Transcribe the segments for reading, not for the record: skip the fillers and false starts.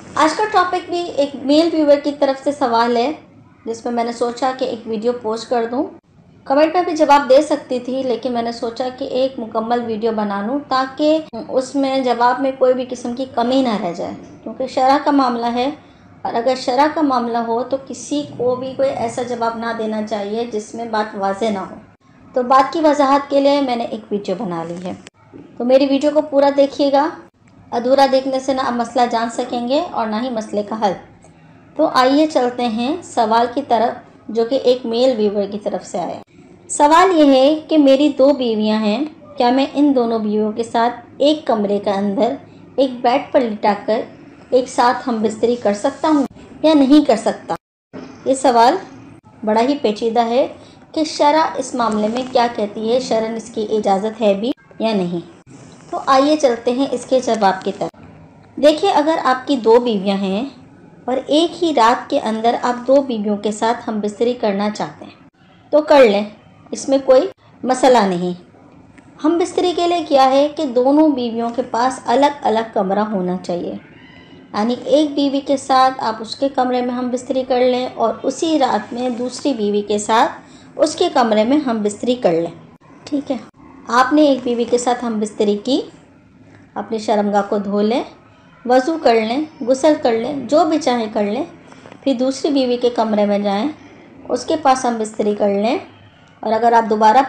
आज का टॉपिक भी एक मेल व्यूअर की तरफ से सवाल है, जिसमें मैंने सोचा कि एक वीडियो पोस्ट कर दूं। कमेंट में भी जवाब दे सकती थी, लेकिन मैंने सोचा कि एक मुकम्मल वीडियो बना लूं ताकि उसमें जवाब में कोई भी किस्म की कमी ना रह जाए, क्योंकि शरअ का मामला है। और अगर शरअ का मामला हो तो किसी को भी कोई ऐसा जवाब ना देना चाहिए जिसमें बात वाज़ेह ना हो। तो बात की वजाहत के लिए मैंने एक वीडियो बना ली है, तो मेरी वीडियो को पूरा देखिएगा। अधूरा देखने से ना आप मसला जान सकेंगे और ना ही मसले का हल। तो आइए चलते हैं सवाल की तरफ, जो कि एक मेल व्यूअर की तरफ से आया। सवाल ये है कि मेरी 2 बीवियां हैं, क्या मैं इन दोनों बीवियों के साथ एक कमरे के अंदर एक बेड पर लिटाकर एक साथ हम बिस्तरी कर सकता हूँ या नहीं कर सकता। ये सवाल बड़ा ही पेचीदा है कि शरअ इस मामले में क्या कहती है, शरअन इसकी इजाज़त है भी या नहीं। तो आइए चलते हैं इसके जवाब की तरफ। देखिए, अगर आपकी 2 बीवियां हैं और एक ही रात के अंदर आप 2 बीवियों के साथ हम बिस्तरी करना चाहते हैं तो कर लें, इसमें कोई मसला नहीं। हम बिस्तरी के लिए क्या है कि दोनों बीवियों के पास अलग अलग कमरा होना चाहिए, यानी एक बीवी के साथ आप उसके कमरे में हम बिस्तरी कर लें और उसी रात में दूसरी बीवी के साथ उसके कमरे में हम बिस्तरी कर लें। ठीक है, आपने एक बीवी के साथ हम बिस्तरी की, अपनी शर्मगाह को धो लें, वज़ू कर लें, गुस्ल कर लें, जो भी चाहें कर लें। फिर दूसरी बीवी के कमरे में जाएं, उसके पास हम बिस्तरी कर लें। और अगर आप दोबारा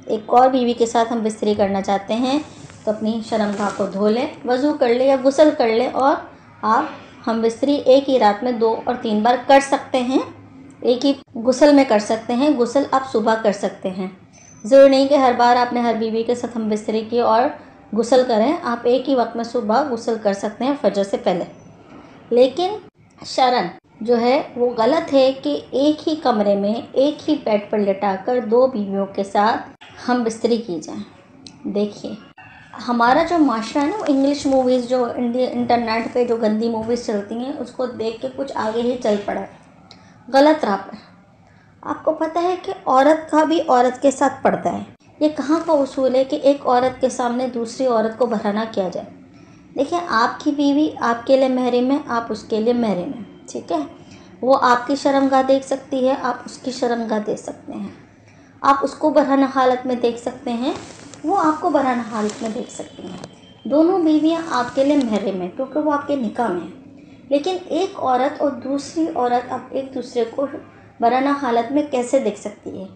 एक और बीवी के साथ हम बिस्तरी करना चाहते हैं तो अपनी शर्मगाह को धो लें, वज़ू कर लें या गुस्ल कर लें और आप हम बिस्तरी एक ही रात में 2 और 3 बार कर सकते हैं। एक ही गुस्ल में कर सकते हैं, गुस्ल आप सुबह कर सकते हैं। ज़रूरी नहीं कि हर बार आपने हर बीवी के साथ हम बिस्तरी की और गुस्ल करें। आप एक ही वक्त में सुबह गुस्ल कर सकते हैं फजर से पहले। लेकिन शरअन जो है वो गलत है कि एक ही कमरे में एक ही बेड पर लिटाकर 2 बीवियों के साथ हम बिस्तरी की जाए। देखिए, हमारा जो माशरा है ना, वो इंग्लिश मूवीज़ जो इंटरनेट पे जो गंदी मूवीज़ चलती हैं उसको देख के कुछ आगे ही चल पड़ा है, गलत राह पर। आपको पता है कि औरत का भी औरत के साथ पर्दा है। ये कहाँ का उसूल है कि एक औरत के सामने दूसरी औरत को बहाना किया जाए। देखिए, आपकी बीवी आपके लिए महरम है, आप उसके लिए महरम है। ठीक है, वो आपकी शर्मगाह देख सकती है, आप उसकी शर्मगाह देख सकते हैं। आप उसको बरहना हालत में देख सकते हैं, वो आपको बरहना हालत में देख सकती हैं। दोनों बीवियाँ आपके लिए महरम है क्योंकि वो आपके निकाह में है। लेकिन एक औरत और दूसरी औरत अब एक दूसरे को बरहना हालत में कैसे देख सकती है?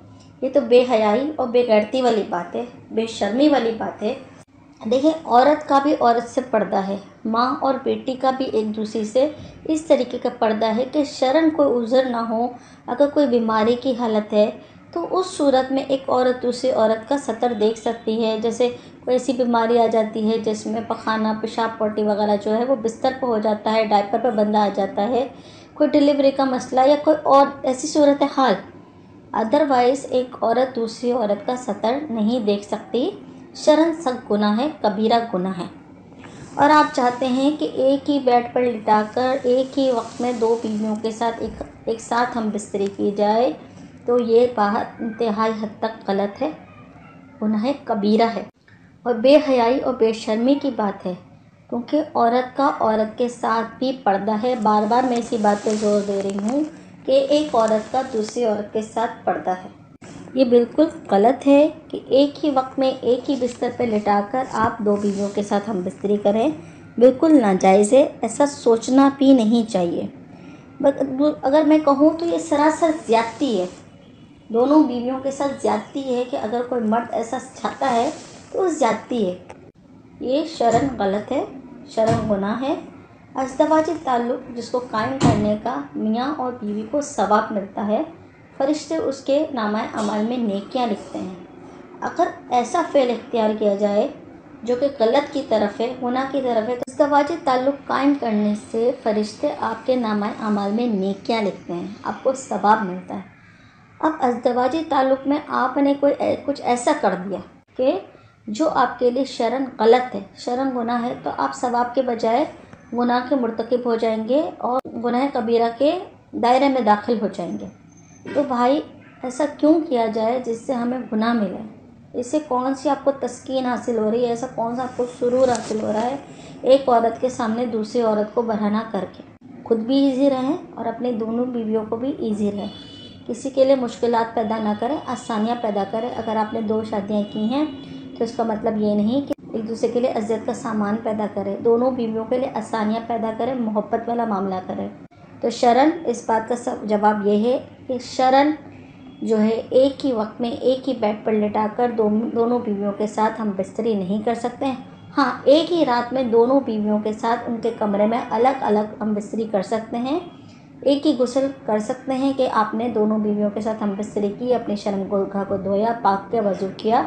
ये तो बेहयाई और बेगैरती वाली बात है, बेशर्मी वाली बात है। देखिए, औरत का भी औरत से पर्दा है, माँ और बेटी का भी एक दूसरे से इस तरीके का पर्दा है कि शरन कोई उज़र ना हो। अगर कोई बीमारी की हालत है तो उस सूरत में एक औरत दूसरी औरत का सतर देख सकती है। जैसे कोई ऐसी बीमारी आ जाती है जिसमें पखाना, पेशाब, पोटी वगैरह जो है वो बिस्तर पर हो जाता है, डायपर पर बंदा आ जाता है, कोई डिलीवरी का मसला या कोई और ऐसी सूरत हाल। अदरवाइज़ एक औरत दूसरी औरत का सतर नहीं देख सकती। शरन सख्त गुनाह है, कबीरा गुनाह है। और आप चाहते हैं कि एक ही बेड पर लिटाकर एक ही वक्त में 2 बीवियों के साथ एक साथ हम बिस्तरी की जाए, तो ये बात इंतहाई हद तक गलत है, गुनाह कबीरा है और बेहयाई और बेशर्मी की बात है। क्योंकि औरत का औरत के साथ भी पर्दा है। बार बार मैं इसी बात पर जोर दे रही हूँ कि एक औरत का दूसरी औरत के साथ पर्दा है। ये बिल्कुल गलत है कि एक ही वक्त में एक ही बिस्तर पर लिटाकर आप 2 बीवियों के साथ हम बिस्तरी करें, बिल्कुल नाजायज़ है। ऐसा सोचना भी नहीं चाहिए। बट अगर मैं कहूँ तो ये सरासर ज़्यादती है, दोनों बीवियों के साथ ज़्यादती है कि अगर कोई मर्द ऐसा चाहता है तो ज़्यादती है। ये शरन गलत है, शरन गुनाह है। अज़दवाजी ताल्लुक़ जिसको कायम करने का मियाँ और बीवी को सवाब मिलता है, फरिश्ते उसके नामाए अमल में नेकियां लिखते हैं। अगर ऐसा फ़ेल इख्तियार किया जाए जो कि गलत की तरफ है, गुनाह की तरफ है, तो अज़दवाजी ताल्लुक़ कायम करने से फरिश्ते आपके नामाए अमल में नेकियां लिखते हैं, आपको सवाब मिलता है। अब अज़दवाजी ताल्लुक़ में आपने कुछ ऐसा कर दिया कि जो आपके लिए शरन गलत है, शरन गुनाह है, तो आप सवाब के बजाय गुनाह के मुर्तकिब हो जाएंगे और गुनाह कबीरा के दायरे में दाखिल हो जाएंगे। तो भाई, ऐसा क्यों किया जाए जिससे हमें गुनाह मिले? इससे कौन सी आपको तस्कीन हासिल हो रही है, ऐसा कौन सा आपको सुरूर हासिल हो रहा है एक औरत के सामने दूसरी औरत को बरहना करके। खुद भी ईजी रहें और अपनी दोनों बीवियों को भी ईजी रहें। किसी के लिए मुश्किलात पैदा ना करें, आसानियाँ पैदा करें। अगर आपने 2 शादियाँ की हैं तो इसका मतलब ये नहीं कि एक दूसरे के लिए अज़ियत का सामान पैदा करें। दोनों बीवियों के लिए आसानियाँ पैदा करें, मोहब्बत वाला मामला करें। तो शरन, इस बात का सब जवाब ये है कि शरन जो है एक ही वक्त में एक ही बेड पर लिटाकर दोनों बीवियों के साथ हम बिस्तरी नहीं कर सकते हैं। हाँ, एक ही रात में दोनों बीवियों के साथ उनके कमरे में अलग अलग हम बिस्तरी कर सकते हैं। एक ही गुस्ल कर सकते हैं कि आपने दोनों बीवियों के साथ हम बिस्तरी की, अपनी शर्मगाह को धोया, पाक किया, वज़ू किया,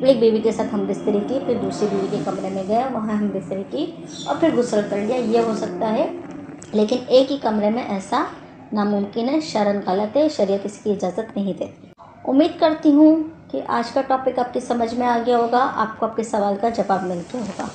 एक बीवी के साथ हम बिस्तरी की, फिर दूसरी बीवी के कमरे में गया, वहाँ हम बिस्तरी की और फिर गुस्ल कर लिया, ये हो सकता है। लेकिन एक ही कमरे में ऐसा नामुमकिन है, शरन गलत है, शरीयत इसकी इजाज़त नहीं देती। उम्मीद करती हूँ कि आज का टॉपिक आपकी समझ में आ गया होगा, आपको आपके सवाल का जवाब मिल गया होगा।